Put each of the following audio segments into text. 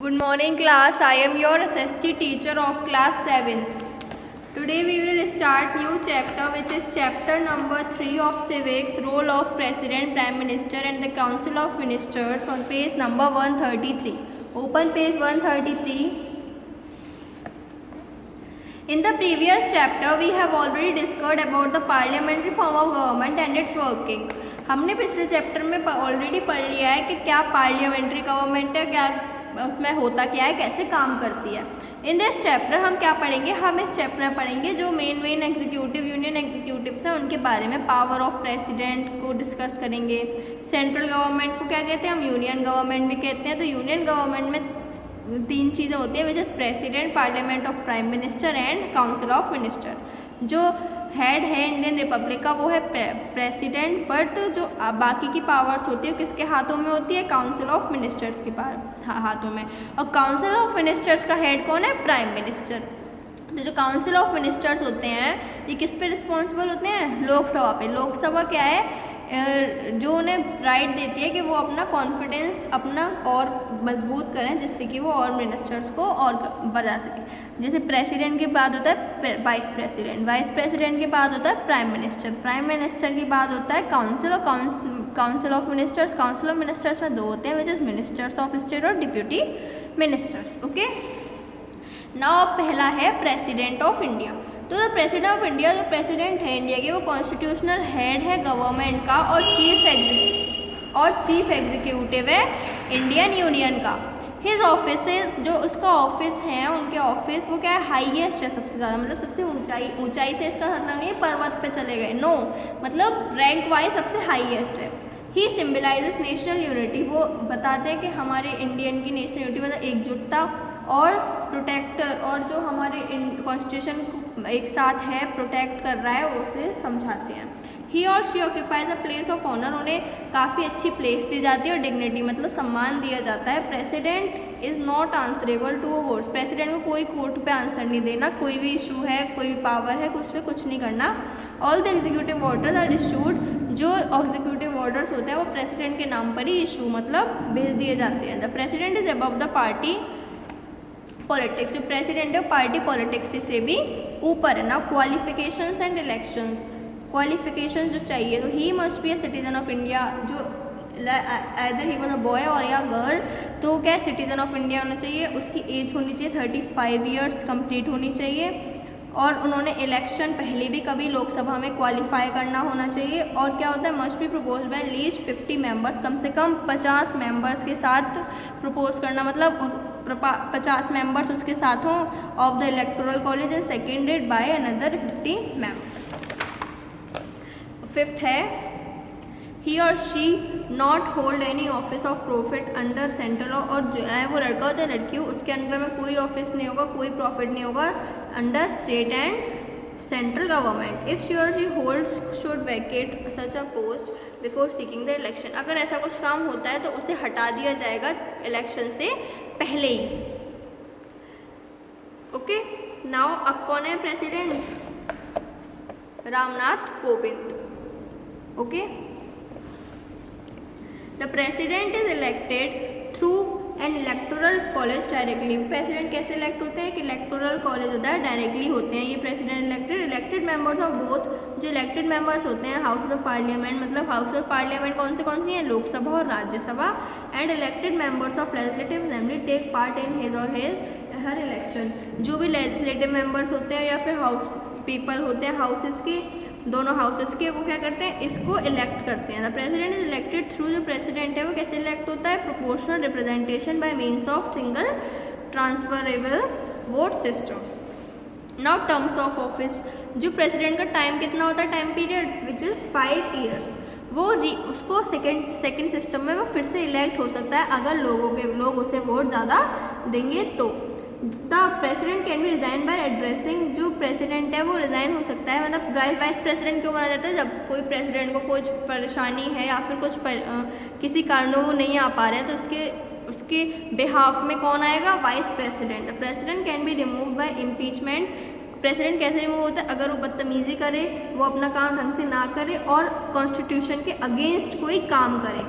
Good morning class, I am your SST teacher of class 7th. Today we will start new chapter which is chapter number 3 of civics, role of president, prime minister and the council of ministers on page number 133. Open page 133. In the previous chapter we have already discussed about the parliamentary form of government and its working. हमने पिछले chapter में already पढ़ लिया है कि क्या parliamentary government है, क्या उसमें होता क्या है, कैसे काम करती है. इन दिस चैप्टर हम क्या पढ़ेंगे, हम इस चैप्टर में पढ़ेंगे जो मेन एग्जीक्यूटिव यूनियन एग्जीक्यूटिव्स हैं उनके बारे में. पावर ऑफ प्रेसिडेंट को डिस्कस करेंगे. सेंट्रल गवर्नमेंट को क्या कहते हैं, हम यूनियन गवर्नमेंट भी कहते हैं. तो यूनियन गवर्नमेंट में तीन चीज़ें होती हैं which is president, parliament of prime minister and council of minister. जो हेड है इंडियन रिपब्लिक का वो है प्रेसिडेंट, बट जो बाकी की पावर्स होती है किसके हाथों में होती है, काउंसिल ऑफ मिनिस्टर्स के हाथों में. और काउंसिल ऑफ मिनिस्टर्स का हेड कौन है, प्राइम मिनिस्टर. तो जो काउंसिल ऑफ मिनिस्टर्स होते हैं ये किस पे रिस्पॉन्सिबल होते हैं, लोकसभा पे. लोकसभा क्या है, जो उन्हें राइट देती है कि वो अपना कॉन्फिडेंस अपना और मजबूत करें जिससे कि वो और मिनिस्टर्स को और बढ़ा सकें. जैसे प्रेसिडेंट के बाद होता है वाइस प्रेसिडेंट, वाइस प्रेसिडेंट के बाद होता है प्राइम मिनिस्टर, प्राइम मिनिस्टर के बाद होता है काउंसिल और council of ministers. Council of ministers में दो होते हैं which is ministers of state और डिप्यूटी मिनिस्टर्स. ओके, नाउ पहला है प्रेसिडेंट ऑफ इंडिया. तो द प्रेसिडेंट ऑफ इंडिया, जो प्रेसिडेंट है इंडिया के, वो कॉन्स्टिट्यूशनल हेड है गवर्नमेंट का और चीफ एग्जीक्यूटिव है इंडियन यूनियन का. हिज ऑफिसेज, जो उसका ऑफिस है उनके ऑफिस वो क्या है, हाईएस्ट है, सबसे ज़्यादा, मतलब सबसे ऊंचाई से इसका मतलब नहीं है पर्वत पे चले गए, नो, मतलब रैंक वाइज सबसे हाईएस्ट है. ही सिम्बलाइजेस नेशनल यूनिटी, वो बताते हैं कि हमारे इंडियन की नेशनल यूनिटी मतलब एकजुटता और प्रोटेक्टर, और जो हमारे कॉन्स्टिट्यूशन एक साथ है प्रोटेक्ट कर रहा है उसे समझाते हैं. He or she occupies a place of honour, उन्हें काफ़ी अच्छी प्लेस दी जाती है और डिग्निटी मतलब सम्मान दिया जाता है. President is not answerable to a votes, president को कोई कोर्ट पे आंसर नहीं देना, कोई भी इशू है, कोई भी पावर है, उस पर कुछ नहीं करना. All the executive orders are issued, जो एग्जीक्यूटिव ऑर्डर्स होते हैं वो प्रेसिडेंट के नाम पर ही इशू मतलब भेज दिए जाते हैं. The president is above the party politics, जो प्रेसिडेंट है पार्टी पॉलिटिक्स से भी ऊपर है. ना क्वालिफिकेशंस एंड इलेक्शंस, क्वालिफिकेशंस जो चाहिए, तो he must be a citizen of India, जो either he was a boy or या गर्ल, तो क्या सिटीजन ऑफ इंडिया होना चाहिए. उसकी एज होनी चाहिए 35 ईयर्स कंप्लीट होनी चाहिए. और उन्होंने इलेक्शन पहले भी कभी लोकसभा में क्वालिफाई करना होना चाहिए. और क्या होता है, must be propose by least 50 members, कम से कम 50 मेंबर्स के साथ प्रपोज करना, मतलब 50 मेंबर्स उसके साथ हों of the electoral college and seconded by another 50 members. Fifth है he or she not hold any office of profit under central law, और जो है वो लड़का हो चाहे लड़की हो उसके अंडर में कोई ऑफिस नहीं होगा, कोई प्रॉफिट नहीं होगा under state and central government. If she or she holds should vacate such a post before seeking the election, अगर ऐसा कुछ काम होता है तो उसे हटा दिया जाएगा इलेक्शन से पहले ही. ओके, नाउ अब कौन है president, Ramnath Kovind. Okay, the president is elected through an electoral college directly. President कैसे इलेक्ट होते हैं कि इलेक्टोरल कॉलेज होता है, डायरेक्टली होते हैं ये president elected members of both, जो इलेक्टेड मेंबर्स होते हैं हाउस ऑफ पार्लियामेंट, मतलब हाउस ऑफ पार्लियामेंट कौन सी हैं, लोकसभा और Rajya Sabha. And elected members of legislative assembly take part in his or her election, जो भी लेजिस्लेटिव मेंबर्स होते हैं या फिर हाउस पीपल होते हैं हाउसेस के, दोनों हाउसेस के, वो क्या करते हैं, इसको इलेक्ट करते हैं. The president is elected through, जो प्रेसिडेंट है वो कैसे इलेक्ट होता है, proportional representation bye means of single transferable vote system. Now terms of office, जो प्रेसिडेंट का टाइम कितना होता है, time period which is 5 years. वो उसको सेकेंड सिस्टम में वो फिर से इलेक्ट हो सकता है अगर लोग उसे वोट ज़्यादा देंगे तो. The president can be resign by addressing, जो प्रेसिडेंट है वो रिज़ाइन हो सकता है, मतलब वाइस प्रेसिडेंट क्यों बना जाता है, जब कोई प्रेसिडेंट को कुछ परेशानी है या फिर कुछ किसी कारणों वो नहीं आ पा रहे हैं तो उसके बिहाफ में कौन आएगा, vice president. The president can be remove by impeachment, president कैसे रिमूव होता है, अगर वो बदतमीज़ी करे, वो अपना काम ढंग से ना करे और कॉन्स्टिट्यूशन के अगेंस्ट कोई काम करे.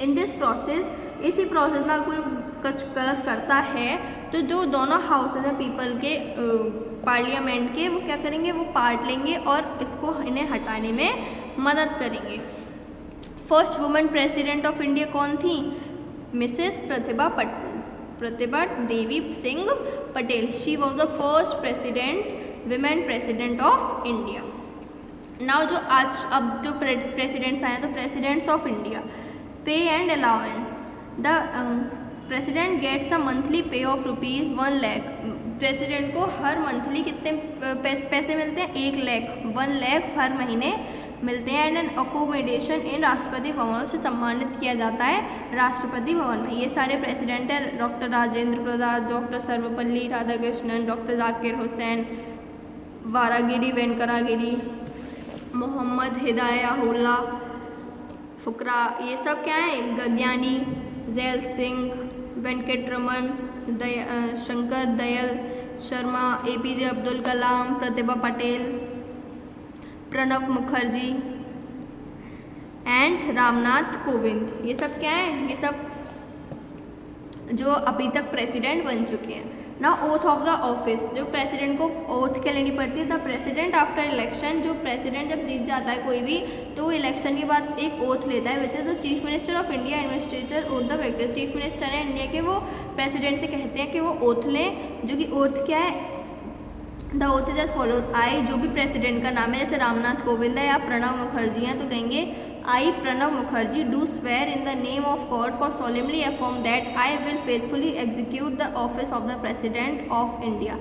इन दिस प्रोसेस, इसी प्रोसेस में कोई कुछ गलत करता है तो जो दोनों हाउसेज हैं पीपल के पार्लियामेंट के, वो क्या करेंगे, वो पार्ट लेंगे और इसको इन्हें हटाने में मदद करेंगे। First women president of India कौन थी? Mrs Pratibha Devi Singh Patel. She was the first women president of India. Now जो आज अब जो प्रेसिडेंट्स आए हैं, तो presidents of India, pay and allowance, the president gets a monthly pay of ₹1 lakh. President को हर मंथली कितने पैसे मिलते हैं? 1 लाख हर महीने मिलते हैं। एंड एन अकोमोडेशन इन राष्ट्रपति भवन, से सम्मानित किया जाता है राष्ट्रपति भवन में। ये सारे प्रेसिडेंट हैं, doctor Rajendra Prasad, doctor Sarvepalli Radhakrishnan, doctor Zakir Hussain, Varahagiri Venkatagiri, Mohammad Hidayatullah फुकरा, ये सब क्या है? Giani, Zail Singh, Venkataraman, Shankar Dayal Sharma, APJ Abdul Kalam, Pratibha Patel, Pranab Mukherjee and Ramnath Kovind. ये सब क्या है? ये सब जो अभी तक प्रेसिडेंट बन चुके हैं। ना ओथ ऑफ द ऑफिस, जो प्रेसिडेंट को ओथ क्या लेनी पड़ती है? द प्रेसिडेंट आफ्टर इलेक्शन, जो प्रेसिडेंट जब जीत जाता है कोई भी, तो इलेक्शन के बाद एक ओथ लेता है, which is the chief minister of India administrator oath the factor. Chief minister है इंडिया के, वो प्रेसिडेंट से कहते हैं कि वो ओथ लें, जो कि ओथ क्या है? The oath is as follows. I, जो भी प्रेसिडेंट का नाम है, जैसे रामनाथ कोविंद है या प्रणब मुखर्जी हैं, तो कहेंगे I Pranab Mukherjee do swear in the name of God for solemnly affirm that I will faithfully execute the office of the president of India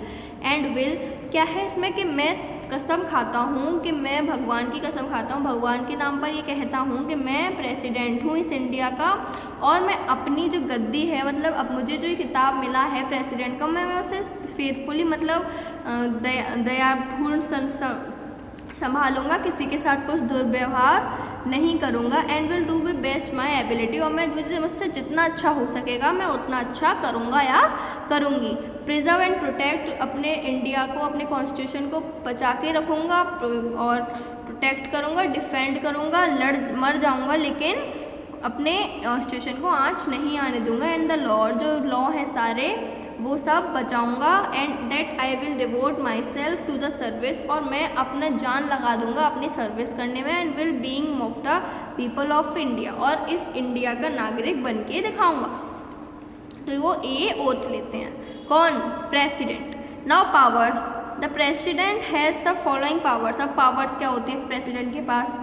and will, क्या है इसमें कि मैं कसम खाता हूँ, कि मैं भगवान की कसम खाता हूँ, भगवान के नाम पर ये कहता हूँ कि मैं प्रेसिडेंट हूँ इस इंडिया का, और मैं अपनी जो गद्दी है, मतलब अब मुझे जो किताब मिला है प्रेसिडेंट का, मैं उसे फेथफुली, मतलब दयापूर्ण संभालूंगा, किसी के साथ कुछ दुर्व्यवहार नहीं करूंगा। And will do with best my ability, और मैं मुझसे जितना अच्छा हो सकेगा मैं उतना अच्छा करूंगा या करूंगी। प्रिजर्व एंड प्रोटेक्ट, अपने इंडिया को, अपने कॉन्स्टिट्यूशन को बचा के रखूंगा और प्रोटेक्ट करूंगा, डिफेंड करूंगा, मर जाऊंगा लेकिन अपने कॉन्स्टिट्यूशन को आँच नहीं आने दूंगा। एंड द लॉ, जो लॉ है सारे वो सब बचाऊंगा। And that I will devote myself to the service, और मैं अपना जान लगा दूंगा अपनी सर्विस करने में। And will being of the people of India, और इस इंडिया का नागरिक बन के दिखाऊंगा। तो वो ये ओथ लेते हैं, कौन? President. Now powers, the president has the following powers. अब पावर्स क्या होती है प्रेसिडेंट के पास?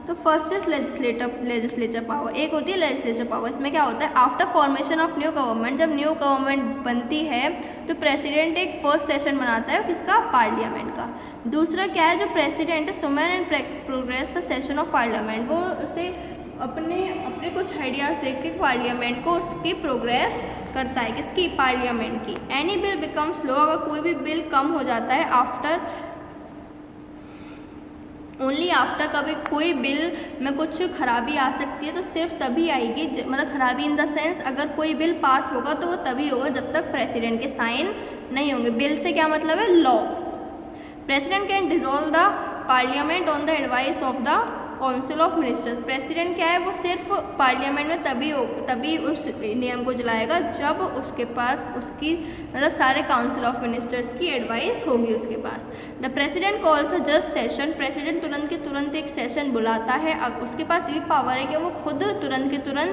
तो फर्स्ट इज लेजिस्लेचर पावर, एक होती है लेजिस्लेचर पावर। इसमें क्या होता है? After formation of new government, जब न्यू गवर्नमेंट बनती है तो प्रेसिडेंट एक फर्स्ट सेशन बनाता है, किसका? पार्लियामेंट का। दूसरा क्या है? जो प्रेसिडेंट है Sumen and progress the session of parliament, वो उसे अपने कुछ आइडियाज़ देख के पार्लियामेंट को उसकी प्रोग्रेस करता है, किसकी? पार्लियामेंट की। एनी बिल बिकम्स लॉ, अगर कोई भी बिल कम हो जाता है आफ्टर, ओनली आफ्टर, कभी कोई बिल में कुछ खराबी आ सकती है तो सिर्फ तभी आएगी, मतलब खराबी इन द सेंस अगर कोई बिल पास होगा तो वो तभी होगा जब तक प्रेसिडेंट के साइन नहीं होंगे। बिल से क्या मतलब है? Law. President can dissolve the parliament on the advice of the council of ministers. President क्या है? वो सिर्फ पार्लियामेंट में तभी उस नियम को चलाएगा जब उसके पास उसकी, मतलब सारे काउंसिल ऑफ मिनिस्टर्स की एडवाइस होगी उसके पास। The president calls a just session, president तुरंत के तुरंत एक सेशन बुलाता है। उसके पास ये पावर है कि वो खुद तुरंत के तुरंत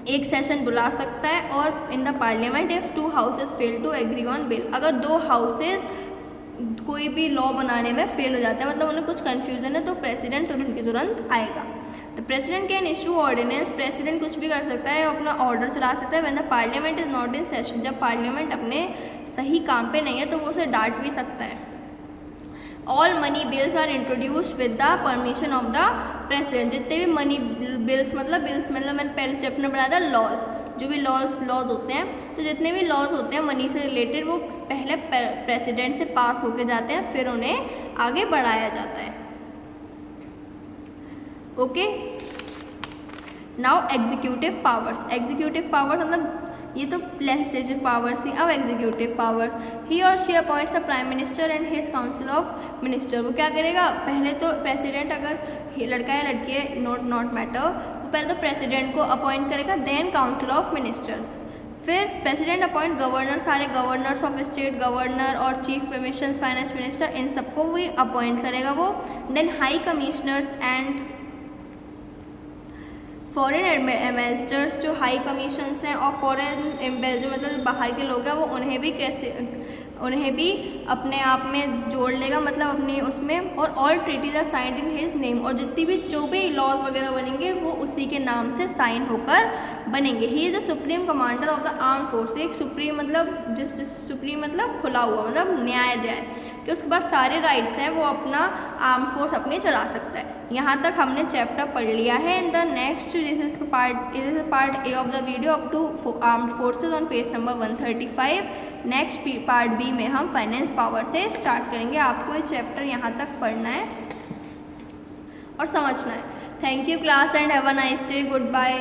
एक सेशन बुला सकता है। और in the parliament if 2 houses fail to agree on bill, अगर 2 हाउसेस कोई भी लॉ बनाने में फेल हो जाता है, मतलब उन्हें कुछ कन्फ्यूजन है, तो प्रेसिडेंट तुरंत के तुरंत आएगा। तो president can issue ordinance, president कुछ भी कर सकता है, अपना ऑर्डर चला सकता है। When the parliament is not in session, जब पार्लियामेंट अपने सही काम पे नहीं है तो वो उसे डांट भी सकता है। All money bills are introduced with the permission of the president, जितने भी मनी बिल्स, मतलब मैंने पहले चैप्टर में पढ़ाया था लॉज, जो भी लॉज होते हैं, तो जितने भी लॉज होते हैं मनी से रिलेटेड वो पहले प्रेसिडेंट से पास होके जाते हैं, फिर उन्हें आगे बढ़ाया जाता है। Okay, now executive powers. Executive powers मतलब ये तो लेजिस्लेटिव पावर्स थी, अब executive powers. He or she appoints a prime minister and his council of minister. वो क्या करेगा? पहले तो प्रेसिडेंट, अगर लड़का या लड़की है, नॉट मैटर, वो पहले तो प्रेसिडेंट को अपॉइंट करेगा, देन काउंसिल ऑफ मिनिस्टर्स, फिर प्रेसिडेंट अपॉइंट गवर्नर, सारे गवर्नर्स ऑफ स्टेट, गवर्नर और चीफ मिनिस्टर्स, फाइनेंस मिनिस्टर, इन सबको भी अपॉइंट करेगा वो। Then high commissioners and foreign ambassadors, जो हाई कमीशंस हैं और फॉरेन एम्बेसडर मतलब बाहर के लोग हैं, वो उन्हें भी अपने आप में जोड़ लेगा, मतलब अपने उसमें। और all treaties are signed in his name, और जितनी भी जो भी लॉज वगैरह बनेंगे वो उसी के नाम से साइन होकर बनेंगे। He is the supreme commander of the arm force, एक सुप्रीम मतलब सुप्रीम मतलब खुला हुआ, मतलब न्याय कि उसके पास सारे राइट्स हैं, वो अपना आर्म फोर्स अपने चला सकता है। यहाँ तक हमने चैप्टर पढ़ लिया है। In the next this is part A of the video up to armed forces on page number 135। Next part B में हम फाइनेंस पावर से स्टार्ट करेंगे। आपको ये चैप्टर यहाँ तक पढ़ना है और समझना है। Thank you class and have a nice day. Good bye.